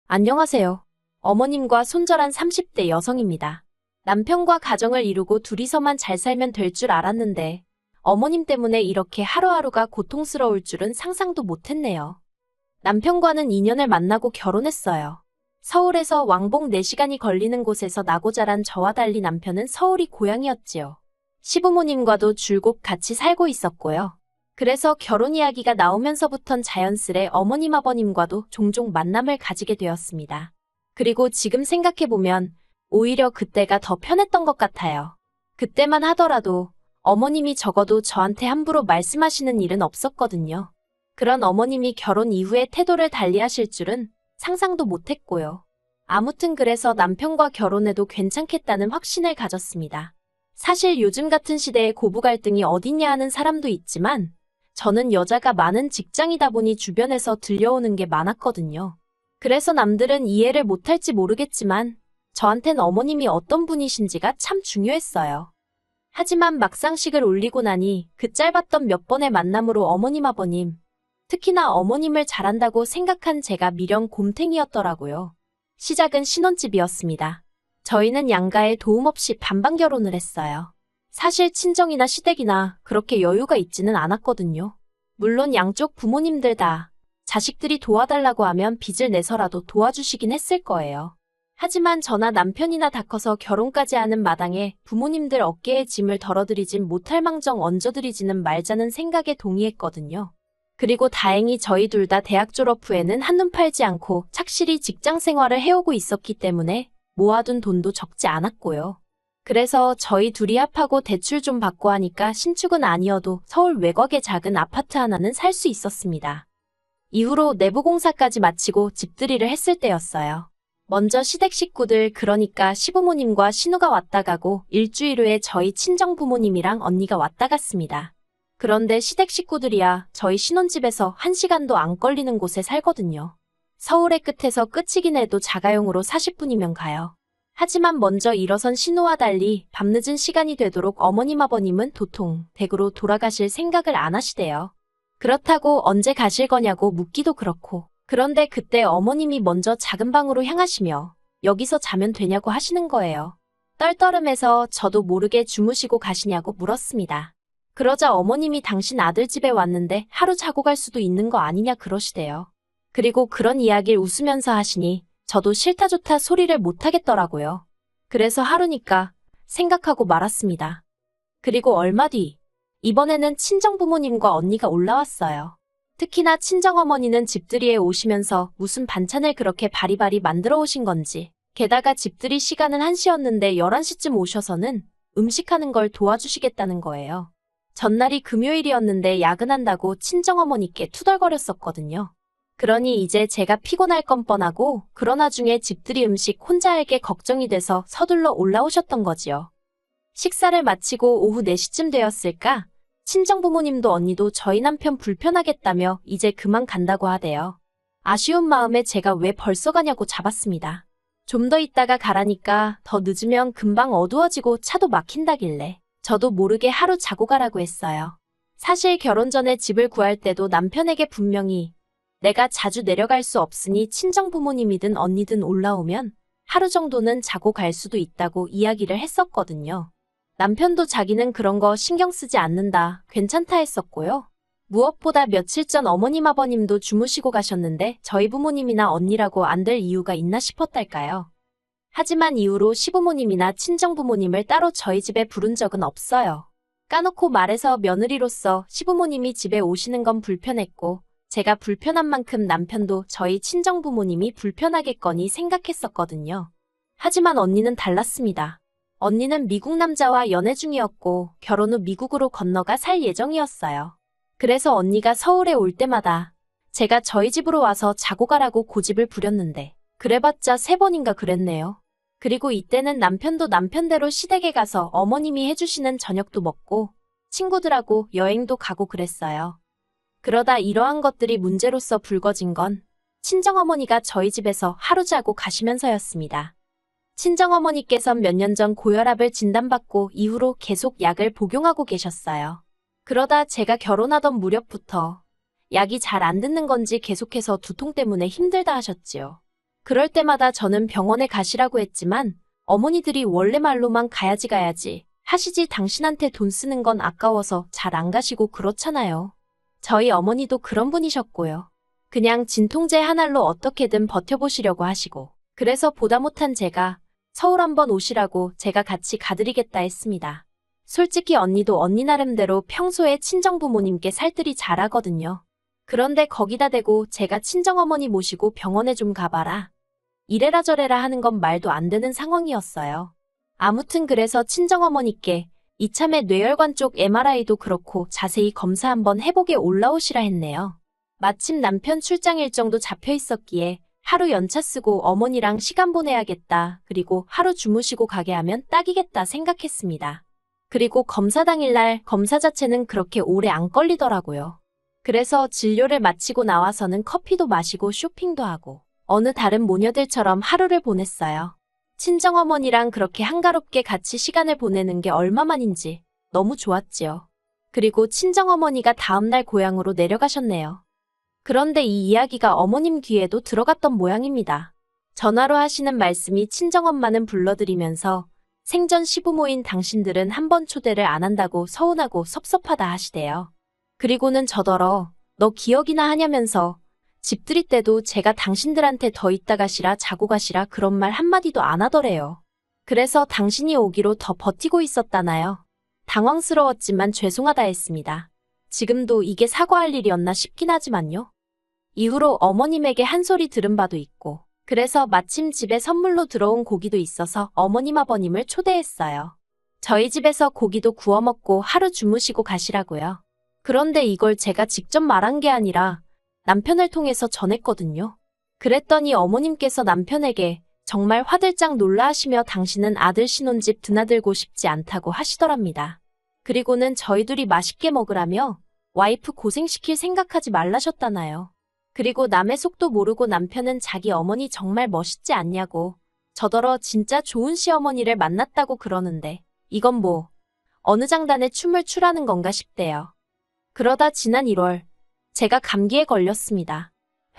안녕하세요. 어머님과 손절한 30대 여성입니다. 남편과 가정을 이루고 둘이서만 잘 살면 될 줄 알았는데 어머님 때문에 이렇게 하루하루가 고통스러울 줄은 상상도 못했네요. 남편과는 2년을 만나고 결혼했어요. 서울에서 왕복 4시간이 걸리는 곳에서 나고 자란 저와 달리 남편은 서울이 고향이었지요. 시부모님과도 줄곧 같이 살고 있었고요. 그래서 결혼 이야기가 나오면서부턴 자연스레 어머님 아버님과도 종종 만남을 가지게 되었습니다. 그리고 지금 생각해보면 오히려 그때가 더 편했던 것 같아요. 그때만 하더라도 어머님이 적어도 저한테 함부로 말씀하시는 일은 없었거든요. 그런 어머님이 결혼 이후에 태도를 달리하실 줄은 상상도 못했고요. 아무튼 그래서 남편과 결혼해도 괜찮겠다는 확신을 가졌습니다. 사실 요즘 같은 시대에 고부 갈등이 어딨냐 하는 사람도 있지만 저는 여자가 많은 직장이다 보니 주변에서 들려오는 게 많았거든요. 그래서 남들은 이해를 못할지 모르겠지만 저한텐 어머님이 어떤 분이신지가 참 중요했어요. 하지만 막상 식을 올리고 나니 그 짧았던 몇 번의 만남으로 어머님 아버님, 특히나 어머님을 잘한다고 생각한 제가 미련 곰탱이였더라고요. 시작은 신혼집이었습니다. 저희는 양가의 도움 없이 반반 결혼을 했어요. 사실 친정이나 시댁이나 그렇게 여유가 있지는 않았거든요. 물론 양쪽 부모님들 다 자식들이 도와달라고 하면 빚을 내서라도 도와주시긴 했을 거예요. 하지만 저나 남편이나 다 커서 결혼까지 하는 마당에 부모님들 어깨에 짐을 덜어드리진 못할 망정 얹어드리지는 말자는 생각에 동의했거든요. 그리고 다행히 저희 둘 다 대학 졸업 후에는 한눈 팔지 않고 착실히 직장 생활을 해오고 있었기 때문에 모아둔 돈도 적지 않았고요. 그래서 저희 둘이 합하고 대출 좀 받고 하니까 신축은 아니어도 서울 외곽의 작은 아파트 하나는 살 수 있었습니다. 이후로 내부 공사까지 마치고 집들이를 했을 때였어요. 먼저 시댁 식구들 그러니까 시부모님과 신우가 왔다 가고 일주일 후에 저희 친정 부모님이랑 언니가 왔다 갔습니다. 그런데 시댁 식구들이야 저희 신혼집에서 1시간도 안 걸리는 곳에 살거든요. 서울의 끝에서 끝이긴 해도 자가용으로 40분이면 가요. 하지만 먼저 일어선 신우와 달리 밤늦은 시간이 되도록 어머님 아버님은 도통 댁으로 돌아가실 생각을 안 하시대요. 그렇다고 언제 가실 거냐고 묻기도 그렇고 그런데 그때 어머님이 먼저 작은 방으로 향하시며 여기서 자면 되냐고 하시는 거예요. 떨떠름해서 저도 모르게 주무시고 가시냐고 물었습니다. 그러자 어머님이 당신 아들 집에 왔는데 하루 자고 갈 수도 있는 거 아니냐 그러시대요. 그리고 그런 이야기를 웃으면서 하시니 저도 싫다 좋다 소리를 못 하겠더라고요. 그래서 하루니까 생각하고 말았습니다. 그리고 얼마 뒤 이번에는 친정부모님과 언니가 올라왔어요. 특히나 친정어머니는 집들이에 오시면서 무슨 반찬을 그렇게 바리바리 만들어 오신 건지 게다가 집들이 시간은 1시였는데 11시쯤 오셔서는 음식하는 걸 도와주시겠다는 거예요. 전날이 금요일이었는데 야근한다고 친정어머니께 투덜거렸었거든요. 그러니 이제 제가 피곤할 건 뻔하고 그러나 중에 집들이 음식 혼자 할게 걱정이 돼서 서둘러 올라오셨던 거지요. 식사를 마치고 오후 4시쯤 되었을까? 친정부모님도 언니도 저희 남편 불편하겠다며 이제 그만 간다고 하대요. 아쉬운 마음에 제가 왜 벌써 가냐고 잡았습니다. 좀 더 있다가 가라니까 더 늦으면 금방 어두워지고 차도 막힌다길래 저도 모르게 하루 자고 가라고 했어요. 사실 결혼 전에 집을 구할 때도 남편에게 분명히 내가 자주 내려갈 수 없으니 친정부모님이든 언니든 올라오면 하루 정도는 자고 갈 수도 있다고 이야기를 했었거든요. 남편도 자기는 그런 거 신경 쓰지 않는다, 괜찮다 했었고요. 무엇보다 며칠 전 어머님 아버님도 주무시고 가셨는데 저희 부모님이나 언니라고 안 될 이유가 있나 싶었달까요. 하지만 이후로 시부모님이나 친정부모님을 따로 저희 집에 부른 적은 없어요. 까놓고 말해서 며느리로서 시부모님이 집에 오시는 건 불편했고 제가 불편한 만큼 남편도 저희 친정부모님이 불편하겠거니 생각했었거든요. 하지만 언니는 달랐습니다. 언니는 미국 남자와 연애 중이었고 결혼 후 미국으로 건너가 살 예정이었어요. 그래서 언니가 서울에 올 때마다 제가 저희 집으로 와서 자고 가라고 고집을 부렸는데 그래봤자 3번인가 그랬네요. 그리고 이때는 남편도 남편대로 시댁에 가서 어머님이 해주시는 저녁도 먹고 친구들하고 여행도 가고 그랬어요. 그러다 이러한 것들이 문제로서 불거진 건 친정어머니가 저희 집에서 하루 자고 가시면서였습니다. 친정어머니께선 몇 년 전 고혈압을 진단받고 이후로 계속 약을 복용하고 계셨어요. 그러다 제가 결혼하던 무렵부터 약이 잘 안 듣는 건지 계속해서 두통 때문에 힘들다 하셨지요. 그럴 때마다 저는 병원에 가시라고 했지만 어머니들이 원래 말로만 가야지 하시지 당신한테 돈 쓰는 건 아까워서 잘 안 가시고 그렇잖아요. 저희 어머니도 그런 분이셨고요. 그냥 진통제 한 알로 어떻게든 버텨보시려고 하시고 그래서 보다 못한 제가 서울 한번 오시라고 제가 같이 가드리겠다 했습니다. 솔직히 언니도 언니 나름대로 평소에 친정부모님께 살뜰히 잘하거든요. 그런데 거기다 대고 제가 친정어머니 모시고 병원에 좀 가봐라. 이래라 저래라 하는 건 말도 안 되는 상황이었어요. 아무튼 그래서 친정어머니께 이참에 뇌혈관 쪽 MRI도 그렇고 자세히 검사 한번 해보게 올라오시라 했네요. 마침 남편 출장 일정도 잡혀 있었기에 하루 연차 쓰고 어머니랑 시간 보내야겠다. 그리고 하루 주무시고 가게 하면 딱이겠다 생각했습니다. 그리고 검사 당일날 검사 자체는 그렇게 오래 안 걸리더라고요. 그래서 진료를 마치고 나와서는 커피도 마시고 쇼핑도 하고 어느 다른 모녀들처럼 하루를 보냈어요. 친정어머니랑 그렇게 한가롭게 같이 시간을 보내는 게 얼마만인지 너무 좋았지요. 그리고 친정어머니가 다음날 고향으로 내려가셨네요. 그런데 이 이야기가 어머님 귀에도 들어갔던 모양입니다. 전화로 하시는 말씀이 친정엄마는 불러드리면서 생전 시부모인 당신들은 한 번 초대를 안 한다고 서운하고 섭섭하다 하시대요. 그리고는 저더러 너 기억이나 하냐면서 집들이 때도 제가 당신들한테 더 있다 가시라 자고 가시라 그런 말 한마디도 안 하더래요. 그래서 당신이 오기로 더 버티고 있었다나요. 당황스러웠지만 죄송하다 했습니다. 지금도 이게 사과할 일이었나 싶긴 하지만요. 이후로 어머님에게 한 소리 들은 바도 있고 그래서 마침 집에 선물로 들어온 고기도 있어서 어머님 아버님을 초대했어요. 저희 집에서 고기도 구워 먹고 하루 주무시고 가시라고요. 그런데 이걸 제가 직접 말한 게 아니라 남편을 통해서 전했거든요. 그랬더니 어머님께서 남편에게 정말 화들짝 놀라하시며 당신은 아들 신혼집 드나들고 싶지 않다고 하시더랍니다. 그리고는 저희 둘이 맛있게 먹으라며 와이프 고생시킬 생각하지 말라셨다나요. 그리고 남의 속도 모르고 남편은 자기 어머니 정말 멋있지 않냐고 저더러 진짜 좋은 시어머니를 만났다고 그러는데 이건 뭐 어느 장단에 춤을 추라는 건가 싶대요. 그러다 지난 1월 제가 감기에 걸렸습니다.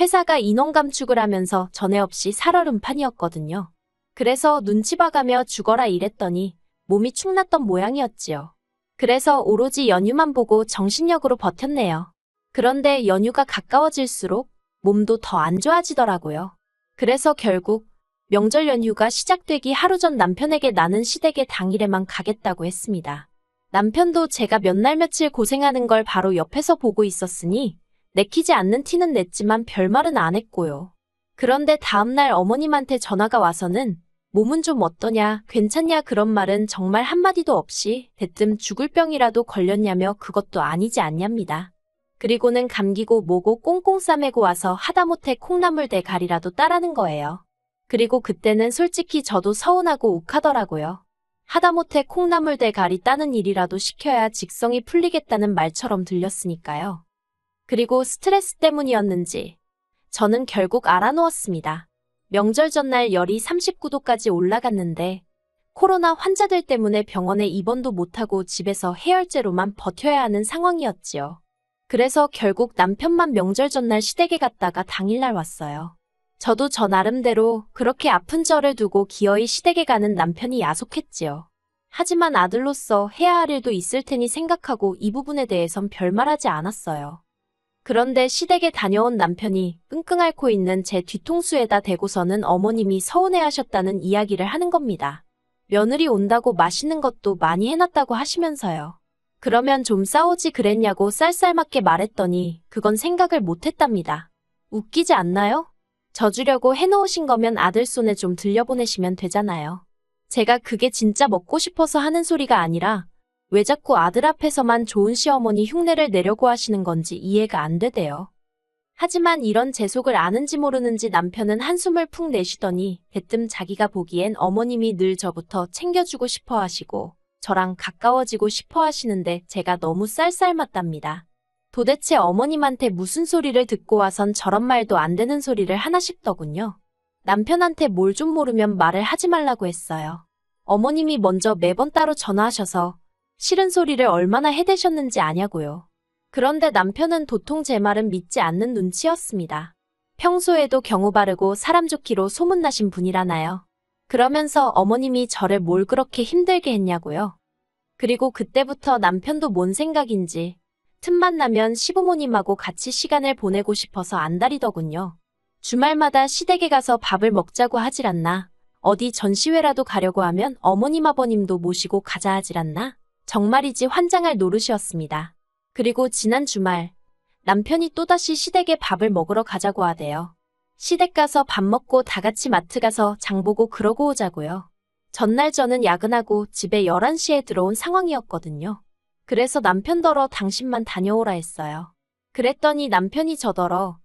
회사가 인원 감축을 하면서 전에 없이 살얼음판이었거든요. 그래서 눈치 봐가며 죽어라 이랬더니 몸이 축났던 모양이었지요. 그래서 오로지 연휴만 보고 정신력으로 버텼네요. 그런데 연휴가 가까워질수록 몸도 더 안 좋아지더라고요. 그래서 결국 명절 연휴가 시작되기 하루 전 남편에게 나는 시댁에 당일에만 가겠다고 했습니다. 남편도 제가 몇 날 며칠 고생하는 걸 바로 옆에서 보고 있었으니 내키지 않는 티는 냈지만 별말은 안 했고요. 그런데 다음날 어머님한테 전화가 와서는 몸은 좀 어떠냐, 괜찮냐 그런 말은 정말 한마디도 없이 대뜸 죽을 병이라도 걸렸냐며 그것도 아니지 않냐입니다. 그리고는 감기고 뭐고 꽁꽁 싸매고 와서 하다못해 콩나물 대가리라도 따라는 거예요. 그리고 그때는 솔직히 저도 서운하고 욱하더라고요. 하다못해 콩나물 대가리 따는 일이라도 시켜야 직성이 풀리겠다는 말처럼 들렸으니까요. 그리고 스트레스 때문이었는지 저는 결국 알아누웠습니다. 명절 전날 열이 39도까지 올라갔는데 코로나 환자들 때문에 병원에 입원도 못하고 집에서 해열제로만 버텨야 하는 상황이었지요. 그래서 결국 남편만 명절 전날 시댁에 갔다가 당일날 왔어요. 저도 저 나름대로 그렇게 아픈 저를 두고 기어이 시댁에 가는 남편이 야속했지요. 하지만 아들로서 해야 할 일도 있을 테니 생각하고 이 부분에 대해선 별말하지 않았어요. 그런데 시댁에 다녀온 남편이 끙끙 앓고 있는 제 뒤통수에다 대고서는 어머님이 서운해하셨다는 이야기를 하는 겁니다. 며느리 온다고 맛있는 것도 많이 해놨다고 하시면서요. 그러면 좀 싸우지 그랬냐고 쌀쌀맞게 말했더니 그건 생각을 못했답니다. 웃기지 않나요? 져주려고 해놓으신 거면 아들 손에 좀 들려보내시면 되잖아요. 제가 그게 진짜 먹고 싶어서 하는 소리가 아니라 왜 자꾸 아들 앞에서만 좋은 시어머니 흉내를 내려고 하시는 건지 이해가 안 되대요. 하지만 이런 제 속을 아는지 모르는지 남편은 한숨을 푹 내쉬더니 대뜸 자기가 보기엔 어머님이 늘 저부터 챙겨주고 싶어 하시고 저랑 가까워지고 싶어 하시는데 제가 너무 쌀쌀맞답니다. 도대체 어머님한테 무슨 소리를 듣고 와선 저런 말도 안 되는 소리를 하나 싶더군요. 남편한테 뭘 좀 모르면 말을 하지 말라고 했어요. 어머님이 먼저 매번 따로 전화하셔서 싫은 소리를 얼마나 해대셨는지 아냐고요. 그런데 남편은 도통 제 말은 믿지 않는 눈치였습니다. 평소에도 경우 바르고 사람 좋기로 소문나신 분이라나요. 그러면서 어머님이 저를 뭘 그렇게 힘들게 했냐고요. 그리고 그때부터 남편도 뭔 생각인지 틈만 나면 시부모님하고 같이 시간을 보내고 싶어서 안달이더군요. 주말마다 시댁에 가서 밥을 먹자고 하질 않나. 어디 전시회라도 가려고 하면 어머님 아버님도 모시고 가자 하질 않나. 정말이지 환장할 노릇이었습니다. 그리고 지난 주말 남편이 또다시 시댁에 밥을 먹으러 가자고 하대요. 시댁 가서 밥 먹고 다 같이 마트 가서 장 보고 그러고 오자고요. 전날 저는 야근하고 집에 11시에 들어온 상황이었거든요. 그래서 남편더러 당신만 다녀오라 했어요. 그랬더니 남편이 저더러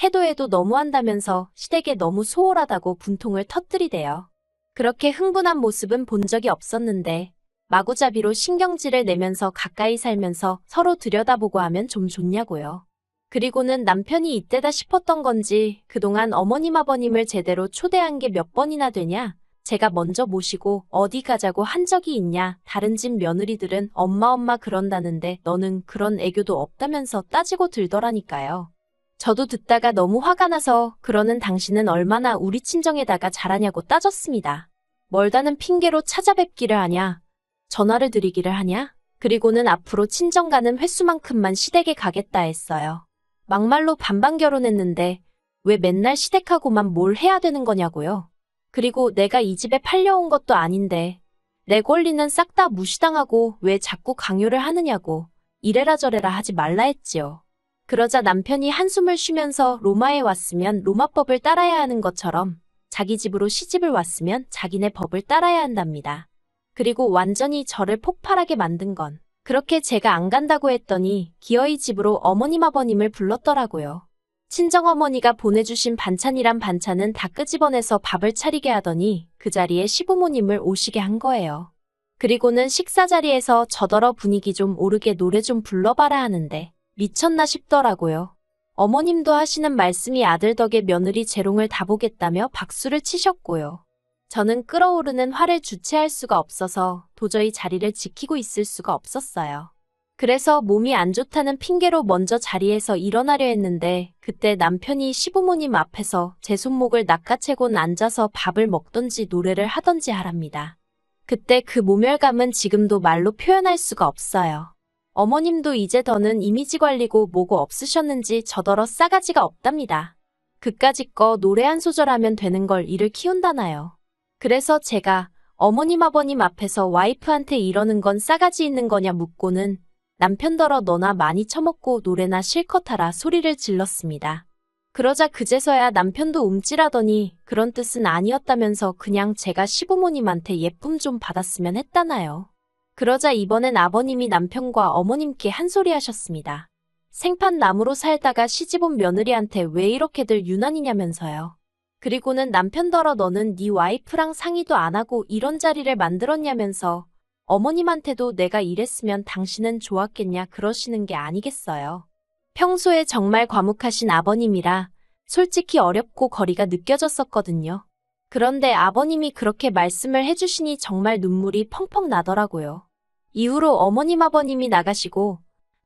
해도 너무한다면서 시댁에 너무 소홀하다고 분통을 터뜨리대요. 그렇게 흥분한 모습은 본 적이 없었는데 마구잡이로 신경질을 내면서 가까이 살면서 서로 들여다보고 하면 좀 좋냐고요. 그리고는 남편이 이때다 싶었던 건지 그동안 어머님 아버님을 제대로 초대한 게 몇 번이나 되냐? 제가 먼저 모시고 어디 가자고 한 적이 있냐? 다른 집 며느리들은 엄마 그런다는데 너는 그런 애교도 없다면서 따지고 들더라니까요. 저도 듣다가 너무 화가 나서 그러는 당신은 얼마나 우리 친정에다가 잘하냐고 따졌습니다. 멀다는 핑계로 찾아뵙기를 하냐? 전화를 드리기를 하냐? 그리고는 앞으로 친정 가는 횟수만큼만 시댁에 가겠다 했어요. 막말로 반반 결혼했는데 왜 맨날 시댁하고만 뭘 해야 되는 거냐고요. 그리고 내가 이 집에 팔려온 것도 아닌데 내 권리는 싹 다 무시당하고 왜 자꾸 강요를 하느냐고 이래라 저래라 하지 말라 했지요. 그러자 남편이 한숨을 쉬면서 로마에 왔으면 로마법을 따라야 하는 것처럼 자기 집으로 시집을 왔으면 자기네 법을 따라야 한답니다. 그리고 완전히 저를 폭발하게 만든 건 그렇게 제가 안 간다고 했더니 기어이 집으로 어머님 아버님을 불렀더라고요. 친정어머니가 보내주신 반찬이란 반찬은 다 끄집어내서 밥을 차리게 하더니 그 자리에 시부모님을 오시게 한 거예요. 그리고는 식사 자리에서 저더러 분위기 좀 오르게 노래 좀 불러봐라 하는데 미쳤나 싶더라고요. 어머님도 하시는 말씀이 아들 덕에 며느리 재롱을 다 보겠다며 박수를 치셨고요. 저는 끓어오르는 화를 주체할 수가 없어서 도저히 자리를 지키고 있을 수가 없었어요. 그래서 몸이 안 좋다는 핑계로 먼저 자리에서 일어나려 했는데 그때 남편이 시부모님 앞에서 제 손목을 낚아채곤 앉아서 밥을 먹던지 노래를 하던지 하랍니다. 그때 그 모멸감은 지금도 말로 표현할 수가 없어요. 어머님도 이제 더는 이미지 관리고 뭐고 없으셨는지 저더러 싸가지가 없답니다. 그까짓 거 노래 한 소절 하면 되는 걸 이를 키운다나요. 그래서 제가 어머님 아버님 앞에서 와이프한테 이러는 건 싸가지 있는 거냐 묻고는 남편더러 너나 많이 처먹고 노래나 실컷 하라 소리를 질렀습니다. 그러자 그제서야 남편도 움찔하더니 그런 뜻은 아니었다면서 그냥 제가 시부모님한테 예쁨 좀 받았으면 했다나요. 그러자 이번엔 아버님이 남편과 어머님께 한 소리 하셨습니다. 생판 나무로 살다가 시집온 며느리한테 왜 이렇게들 유난이냐면서요. 그리고는 남편더러 너는 네 와이프랑 상의도 안 하고 이런 자리를 만들었냐면서 어머님한테도 내가 이랬으면 당신은 좋았겠냐 그러시는 게 아니겠어요. 평소에 정말 과묵하신 아버님이라 솔직히 어렵고 거리가 느껴졌었거든요. 그런데 아버님이 그렇게 말씀을 해주시니 정말 눈물이 펑펑 나더라고요. 이후로 어머님 아버님이 나가시고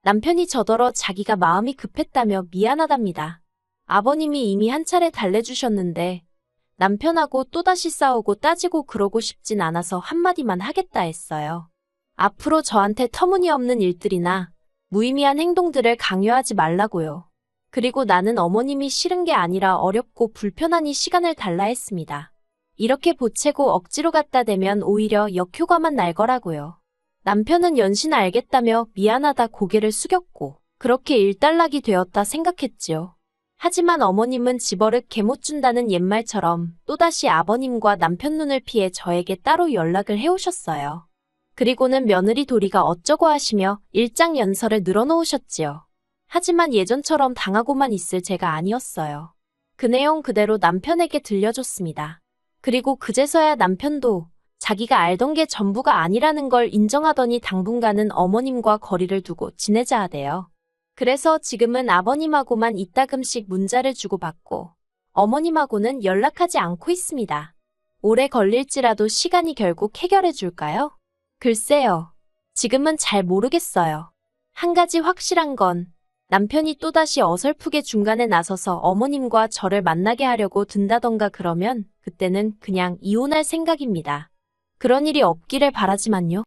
남편이 저더러 자기가 마음이 급했다며 미안하답니다. 아버님이 이미 한 차례 달래주셨는데 남편하고 또다시 싸우고 따지고 그러고 싶진 않아서 한마디만 하겠다 했어요. 앞으로 저한테 터무니없는 일들이나 무의미한 행동들을 강요하지 말라고요. 그리고 나는 어머님이 싫은 게 아니라 어렵고 불편하니 시간을 달라 했습니다. 이렇게 보채고 억지로 갖다 대면 오히려 역효과만 날 거라고요. 남편은 연신 알겠다며 미안하다 고개를 숙였고 그렇게 일단락이 되었다 생각했지요. 하지만 어머님은 집어릇 개 못 준다는 옛말처럼 또다시 아버님과 남편 눈을 피해 저에게 따로 연락을 해오셨어요. 그리고는 며느리 도리가 어쩌고 하시며 일장 연설을 늘어놓으셨지요. 하지만 예전처럼 당하고만 있을 제가 아니었어요. 그 내용 그대로 남편에게 들려줬습니다. 그리고 그제서야 남편도 자기가 알던 게 전부가 아니라는 걸 인정하더니 당분간은 어머님과 거리를 두고 지내자 하대요. 그래서 지금은 아버님하고만 이따금씩 문자를 주고받고 어머님하고는 연락하지 않고 있습니다. 오래 걸릴지라도 시간이 결국 해결해 줄까요? 글쎄요. 지금은 잘 모르겠어요. 한 가지 확실한 건 남편이 또다시 어설프게 중간에 나서서 어머님과 저를 만나게 하려고 든다던가 그러면 그때는 그냥 이혼할 생각입니다. 그런 일이 없기를 바라지만요.